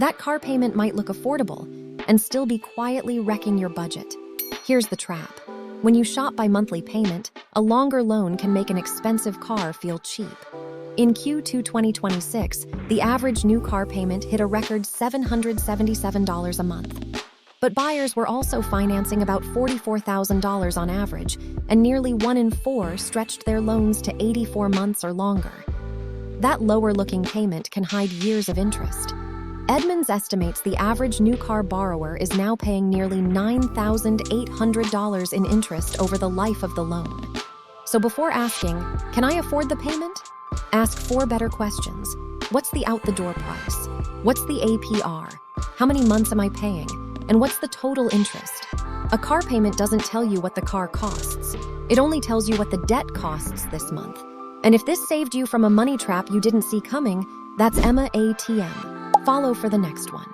That car payment might look affordable and still be quietly wrecking your budget. Here's the trap. When you shop by monthly payment, a longer loan can make an expensive car feel cheap. In Q2 2026, the average new car payment hit a record $777 a month. But buyers were also financing about $44,000 on average, and nearly 1 in 4 stretched their loans to 84 months or longer. That lower-looking payment can hide years of interest. Edmunds estimates the average new car borrower is now paying nearly $9,800 in interest over the life of the loan. So before asking, "Can I afford the payment?" ask 4 better questions. What's the out-the-door price? What's the APR? How many months am I paying? And what's the total interest? A car payment doesn't tell you what the car costs. It only tells you what the debt costs this month. And if this saved you from a money trap you didn't see coming, that's Emma ATM. Follow for the next one.